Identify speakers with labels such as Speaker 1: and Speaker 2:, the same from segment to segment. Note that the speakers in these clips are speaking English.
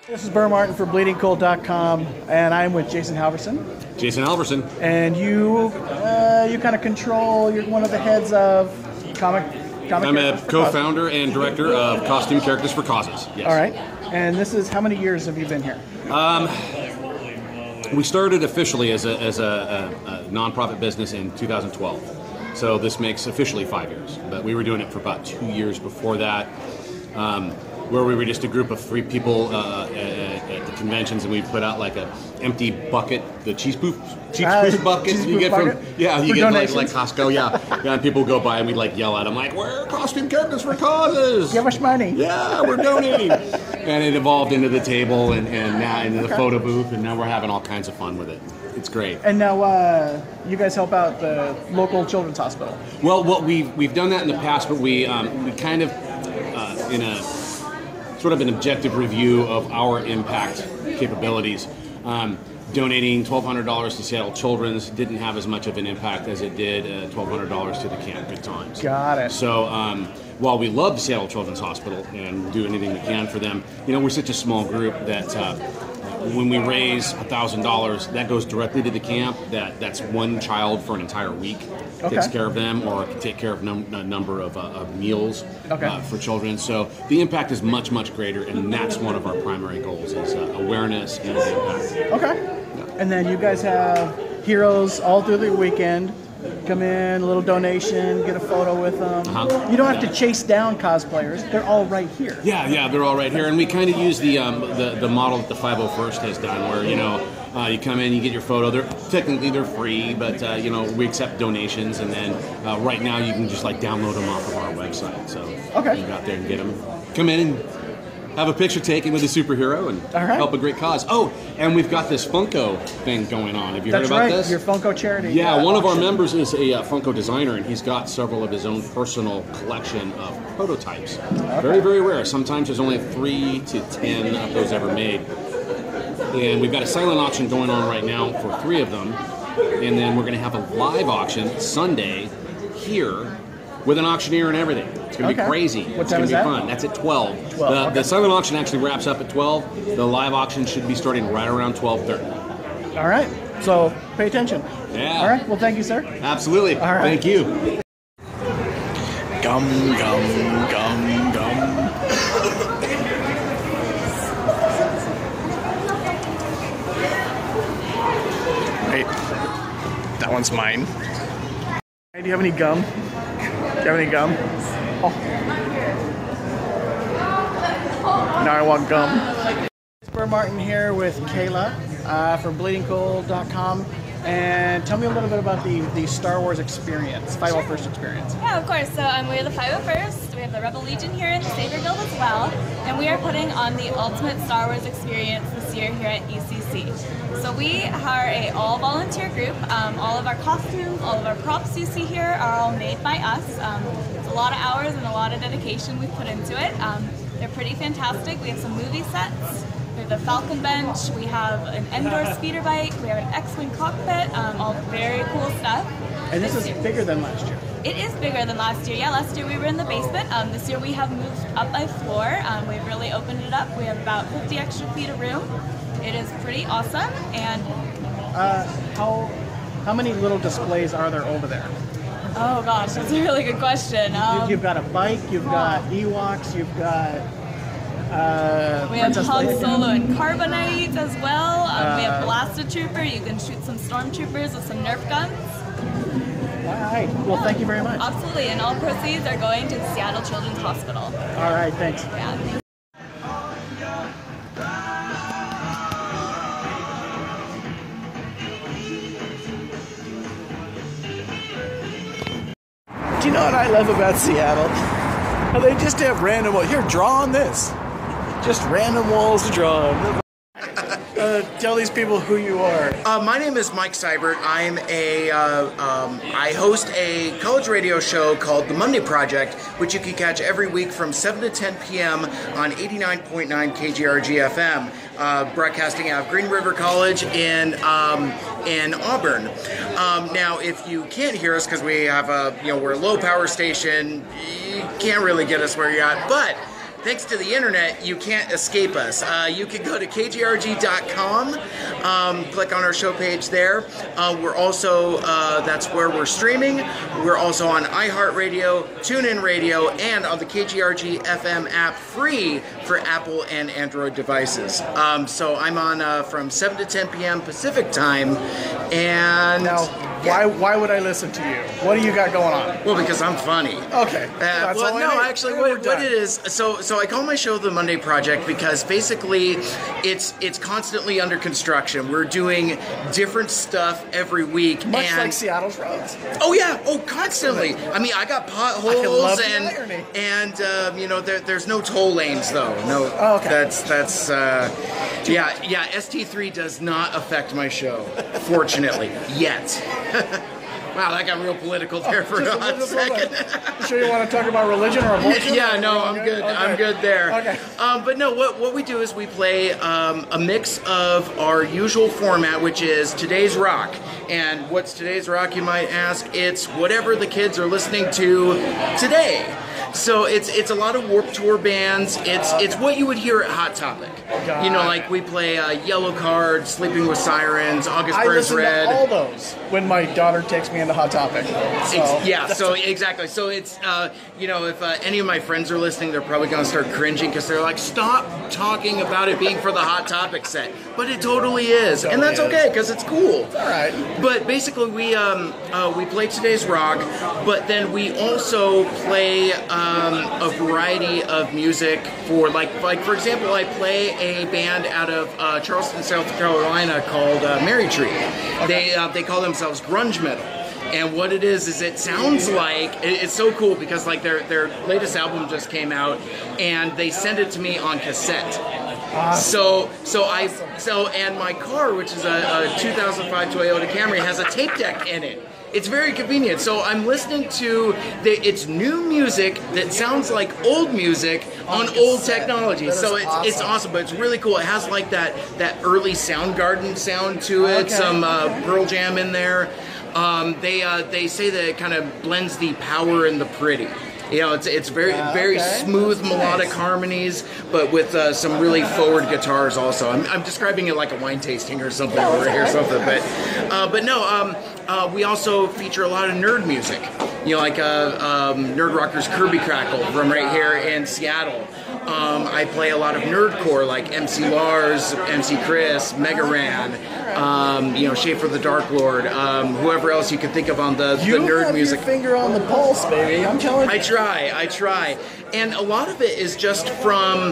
Speaker 1: This is Burr Martin for BleedingCool.com, and I'm with Jason Halverson.
Speaker 2: Jason Halverson.
Speaker 1: And you kind of control. You're one of the heads of Comic.
Speaker 2: I'm a co-founder and director of Costume Characters for Causes. Yes.
Speaker 1: All right. And this is, how many years have you been here?
Speaker 2: We started officially as a nonprofit business in 2012. So this makes officially 5 years. But we were doing it for about 2 years before that. Where we were just a group of 3 people at the conventions, and we put out like a empty bucket, the cheese poof bucket you get from you get like Costco, and people would go by and we'd like yell at them like, "We're costume characters for causes.
Speaker 1: Give us money."
Speaker 2: Yeah, we're donating. And it evolved into the table and now into the photo booth, and now we're having all kinds of fun with it. It's great.
Speaker 1: And now you guys help out the local children's hospital.
Speaker 2: Well, we've done that in the past, but we kind of in a sort of an objective review of our impact capabilities. Donating $1,200 to Seattle Children's didn't have as much of an impact as it did $1,200 to the Camp Good Times.
Speaker 1: Got it.
Speaker 2: So while we love the Seattle Children's Hospital and do anything we can for them, we're such a small group that when we raise $1,000, that goes directly to the camp. That's one child for an entire week. Takes care of them, or can take care of a number of meals for children. So the impact is much, much greater, and that's one of our primary goals is awareness and impact.
Speaker 1: Okay. Yeah. And then you guys have heroes all through the weekend. Come in, a little donation, get a photo with them. You don't have to chase down cosplayers; they're all right here.
Speaker 2: Yeah, they're all right here, and we kind of use the model that the 501st has done, where you come in, you get your photo. They're free, but we accept donations, and then right now you can just like download them off of our website. So you go out there and get them. Come in and have a picture taken with a superhero and help a great cause. Oh, and we've got this Funko thing going on. Have you heard about this?
Speaker 1: Your Funko charity.
Speaker 2: Yeah, one of our members is a Funko designer, and he's got several of his own personal collection of prototypes. Very, very rare. Sometimes there's only 3 to 10 of those ever made. And we've got a silent auction going on right now for 3 of them. And then we're going to have a live auction Sunday here with an auctioneer and everything. It's going to be crazy.
Speaker 1: What time is that?
Speaker 2: It's going to be fun. That's at 12. The silent auction actually wraps up at 12. The live auction should be starting right around 12:30.
Speaker 1: All right. So pay attention.
Speaker 2: Yeah.
Speaker 1: All right. Well, thank you, sir.
Speaker 2: Absolutely.
Speaker 1: All right.
Speaker 2: Thank you.
Speaker 3: Gum, gum, gum, gum. Wait. That one's mine.
Speaker 1: Hey, do you have any gum? Do you have any gum? Oh. Now I want gum. It's Burr Martin here with Kayla from BleedingCool.com. And tell me a little bit about the Star Wars experience, 501st experience.
Speaker 4: Yeah, of course. So we're the 501st. We have the Rebel Legion here and the Saber Guild as well. And we are putting on the ultimate Star Wars experience this year here at ECCC. So we are a all-volunteer group. All of our costumes, all of our props you see here are all made by us. It's a lot of hours and a lot of dedication we put into it. They're pretty fantastic. We have some movie sets. We have the Falcon Bench, we have an Endor speeder bike, we have an X-Wing cockpit, all very cool stuff.
Speaker 1: And this is bigger than last year.
Speaker 4: It is bigger than last year. Yeah, last year we were in the basement. This year we have moved up by floor. We've really opened it up. We have about 50 extra feet of room. It is pretty awesome. And
Speaker 1: how many little displays are there over there?
Speaker 4: Oh gosh, that's a really good question.
Speaker 1: You've got a bike, you've got Ewoks, you've got
Speaker 4: we have Han Solo and Carbonite as well. We have Blaster Trooper. You can shoot some Stormtroopers with some Nerf guns.
Speaker 1: All right. Well, thank you very much.
Speaker 4: Absolutely. And all proceeds are going to the Seattle Children's Hospital.
Speaker 1: All right. Thanks.
Speaker 4: Yeah.
Speaker 3: Do you know what I love about Seattle? How they just have random walls. Here, draw on this. Just random walls to draw on. Tell these people who you are.
Speaker 5: My name is Mike Seibert. I host a college radio show called The Monday Project, which you can catch every week from 7 to 10 p.m. on 89.9 KGRG FM, broadcasting out of Green River College in Auburn. Now, if you can't hear us because we have we're a low power station, you can't really get us where you're at, but thanks to the internet, you can't escape us. You can go to kgrg.com, click on our show page there. We're also, that's where we're streaming. We're also on iHeartRadio, TuneIn Radio, and on the KGRG FM app, free for Apple and Android devices. So I'm on from 7 to 10 p.m. Pacific time. And
Speaker 1: now, why would I listen to you? What do you got going on?
Speaker 5: Well, because I'm funny.
Speaker 1: Okay.
Speaker 5: Well, no, actually, what it is, so I call my show The Monday Project because basically it's constantly under construction. We're doing different stuff every week.
Speaker 1: Much like Seattle's roads.
Speaker 5: Oh, yeah. Oh, constantly. I mean, I got potholes and you know, there's no toll lanes, though. No.
Speaker 1: Oh, okay.
Speaker 5: That's yeah, ST3 does not affect my show, fortunately, yet. Wow, that got real political there for a hot second.
Speaker 1: You sure you want to talk about religion or abortion?
Speaker 5: Yeah, no, I'm good. Okay. I'm good there.
Speaker 1: Okay.
Speaker 5: But no, what we do is we play a mix of our usual format, which is today's rock. And what's today's rock, you might ask? It's whatever the kids are listening to today. So it's a lot of Warped Tour bands. It's what you would hear at Hot Topic. You know, like we play Yellow Card, Sleeping with Sirens, August Burns Red.
Speaker 1: I listen to all those when my daughter takes me into Hot Topic.
Speaker 5: So exactly. So it's you know, if any of my friends are listening, they're probably going to start cringing because they're like, stop talking about it being for the Hot Topic set. But it totally is, and that's okay because it's cool.
Speaker 1: All right.
Speaker 5: But basically, we play today's rock, but then we also play a variety of music for like for example, I play a band out of Charleston, South Carolina called Mary Tree. Okay. They call themselves grunge metal. And what it is it sounds like, it's so cool because like their latest album just came out and they sent it to me on cassette. So and my car, which is a 2005 Toyota Camry, has a tape deck in it. It's very convenient. So I'm listening to it's new music that sounds like old music on old technology. So it's awesome, but it's really cool. It has like that early Soundgarden sound to it, some Pearl Jam in there. They say that it kind of blends the power and the pretty. You know, it's very smooth melodic harmonies, but with some really forward guitars also. I'm describing it like a wine tasting or something over here, but no. We also feature a lot of nerd music. You know, like Nerd Rockers Kirby Crackle from right here in Seattle. I play a lot of nerdcore like MC Lars, MC Chris, Mega Ran, you know, Schaefer the Dark Lord, whoever else you can think of on the nerd music.
Speaker 1: You have your finger on the pulse, baby. I'm telling you.
Speaker 5: I try. And a lot of it is just from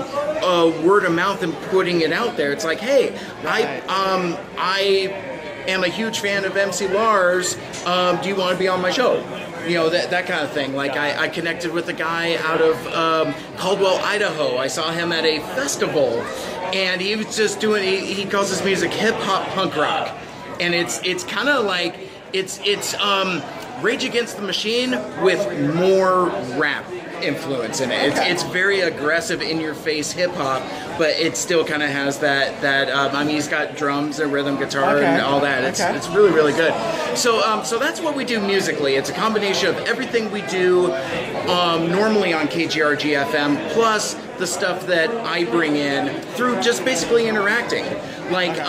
Speaker 5: word of mouth and putting it out there. It's like, hey, I am a huge fan of MC Lars. Do you want to be on my show? You know, that kind of thing. Like, I connected with a guy out of Caldwell, Idaho. I saw him at a festival, and he was just doing, he calls his music hip-hop punk rock. And it's kind of like, it's Rage Against the Machine with more rap influence in it. It's very aggressive, in-your-face hip-hop, but it still kind of has that I mean, he's got drums and rhythm guitar and all that. It's really, really good. So that's what we do musically. It's a combination of everything we do normally on KGRG FM, plus the stuff that I bring in through just basically interacting. Like,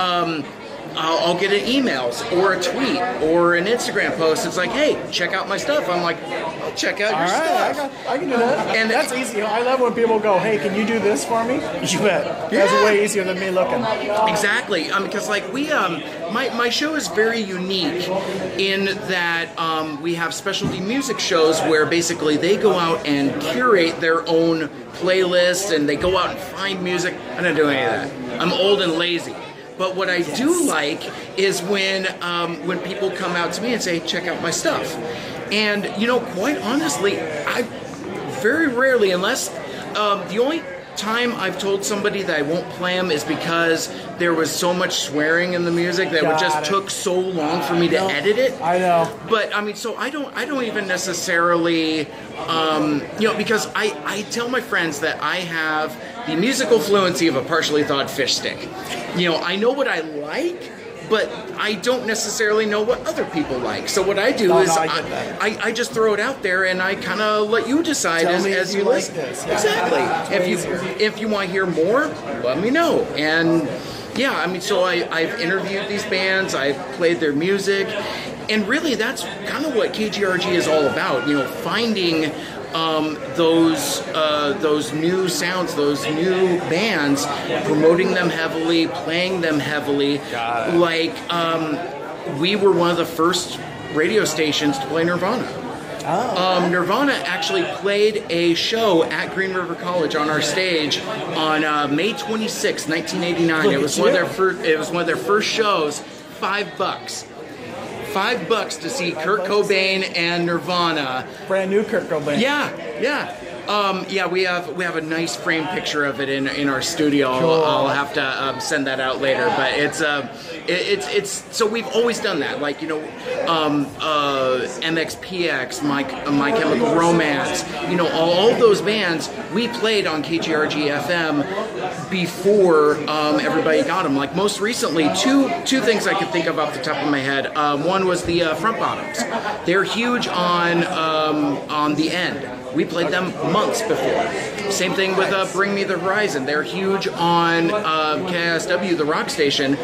Speaker 5: I'll get an emails or a tweet or an Instagram post. It's like, hey, check out my stuff. I'm like, I'll check out your stuff.
Speaker 1: I can do that. And that's easy. I love when people go, hey, can you do this for me? You bet. That's way easier than me looking.
Speaker 5: Exactly. Because like my show is very unique in that we have specialty music shows where basically they go out and curate their own playlists and they go out and find music. I don't do any of that. I'm old and lazy. But what I do like is when people come out to me and say, check out my stuff. And, you know, quite honestly, I very rarely, unless the only time I've told somebody that I won't play them is because there was so much swearing in the music that it just took so long for me to edit it.
Speaker 1: I know.
Speaker 5: But I mean, so I don't even necessarily, you know, because I tell my friends that I have the musical fluency of a partially thawed fish stick. You know, I know what I like, but I don't necessarily know what other people like. So what I do is I just throw it out there and I kind of let you decide as you listen.
Speaker 1: Like this. Yeah.
Speaker 5: Exactly. If you want to hear more, let me know. And yeah, I mean, so I've interviewed these bands, I've played their music, and really that's kind of what KGRG is all about. You know, finding those new sounds, those new bands, promoting them heavily, playing them heavily. Like we were one of the first radio stations to play Nirvana. Nirvana actually played a show at Green River College on our stage on May 26, 1989. It was one of their first shows. $5. $5 to see Kurt Cobain and Nirvana.
Speaker 1: Brand new Kurt Cobain.
Speaker 5: Yeah. We have a nice framed picture of it in our studio. Cool. I'll have to send that out later. But it's so we've always done that. Like, you know, MXPX, My Chemical Romance. You know, all those bands we played on KGRG FM before everybody got them. Like most recently, two things I can think of off the top of my head. One was the Front Bottoms. They're huge on the End. We played them months before. Same thing with Bring Me the Horizon. They're huge on KSW, the rock station.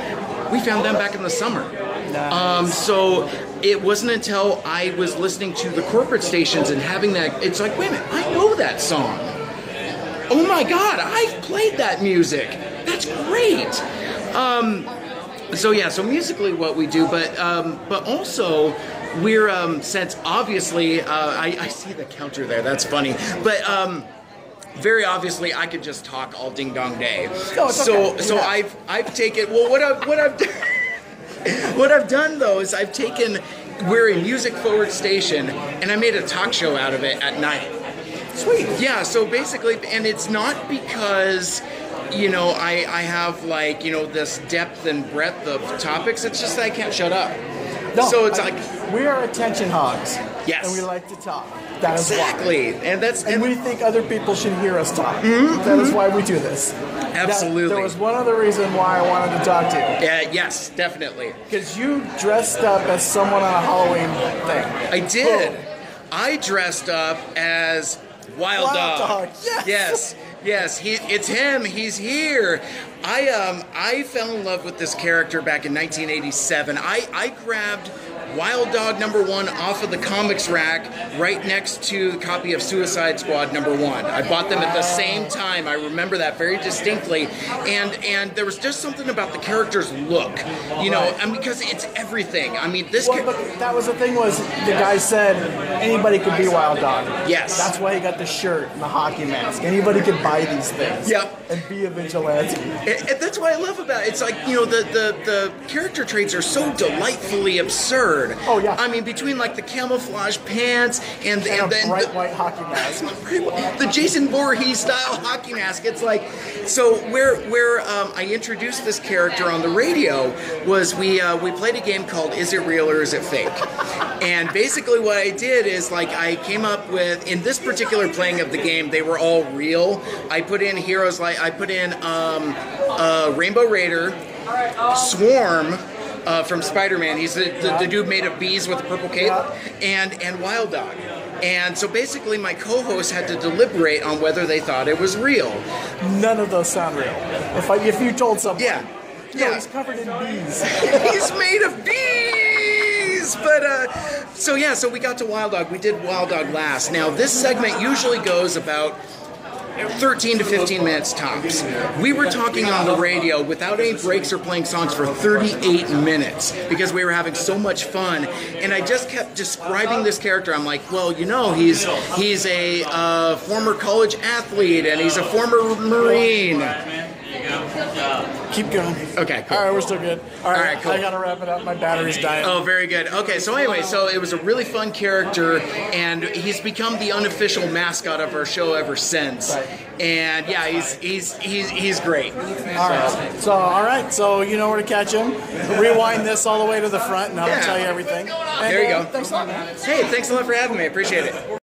Speaker 5: We found them back in the summer. Nice. So it wasn't until I was listening to the corporate stations and having that, it's like, wait a minute, I know that song. Oh my God, I've played that music. That's great. So musically what we do, but also we're since obviously I see the counter there. That's funny, but very obviously I could just talk all ding dong day. So I've taken what I've done though is I've taken, we're a music forward station and I made a talk show out of it at night.
Speaker 1: Sweet.
Speaker 5: Yeah. So basically, and it's not because, you know, I have like, you know, this depth and breadth of topics. It's just that I can't shut up.
Speaker 1: No,
Speaker 5: so it's like
Speaker 1: we are attention hogs.
Speaker 5: Yes.
Speaker 1: And we like to talk. That
Speaker 5: exactly.
Speaker 1: Is why.
Speaker 5: And
Speaker 1: we think other people should hear us talk. That is why we do this.
Speaker 5: Absolutely.
Speaker 1: There was one other reason why I wanted to talk to you.
Speaker 5: Yes, definitely.
Speaker 1: Because you dressed up as someone on a Halloween thing.
Speaker 5: I did. Cool. I dressed up as Wild Dog. Yes. It's him. He's here. I fell in love with this character back in 1987. I grabbed Wild Dog #1 off of the comics rack right next to the copy of Suicide Squad #1. I bought them at the same time. I remember that very distinctly. And there was just something about the character's look, you know, and because it's everything. I mean,
Speaker 1: that was the thing was the guy said anybody could be Wild Dog.
Speaker 5: Yes.
Speaker 1: That's why he got the shirt and the hockey mask. Anybody could buy these things.
Speaker 5: Yep.
Speaker 1: And be a vigilante.
Speaker 5: And that's what I love about it. It's like, you know, the character traits are so delightfully absurd.
Speaker 1: Oh yeah.
Speaker 5: I mean, between like the camouflage pants and
Speaker 1: a bright white hockey mask,
Speaker 5: the Jason Voorhees style hockey mask. It's like, so where I introduced this character on the radio was we played a game called Is It Real or Is It Fake? And basically what I did is like I came up with, in this particular playing of the game, they were all real. I put in heroes like I put in Rainbow Raider, Swarm. From Spider-Man. He's the dude made of bees with a purple cape, and Wild Dog. And so basically my co-hosts had to deliberate on whether they thought it was real.
Speaker 1: None of those sound real. If you told someone,
Speaker 5: yeah,
Speaker 1: he's covered in bees.
Speaker 5: He's made of bees! But, so we got to Wild Dog. We did Wild Dog last. Now, this segment usually goes about 13 to 15 minutes tops. We were talking on the radio without any breaks or playing songs for 38 minutes because we were having so much fun. And I just kept describing this character. I'm like, well, you know, he's a former college athlete and he's a former Marine.
Speaker 1: Keep going.
Speaker 5: Okay, cool.
Speaker 1: All right, we're still good. All right, cool. I gotta wrap it up. My battery's dying.
Speaker 5: Oh, very good. Okay, so anyway, so it was a really fun character, and he's become the unofficial mascot of our show ever since.
Speaker 1: Right.
Speaker 5: And yeah, he's great.
Speaker 1: All right, so you know where to catch him. Rewind this all the way to the front, and I'll tell you everything. And,
Speaker 5: there you go.
Speaker 1: Thanks a lot, man.
Speaker 5: Hey, thanks a lot for having me. I appreciate it.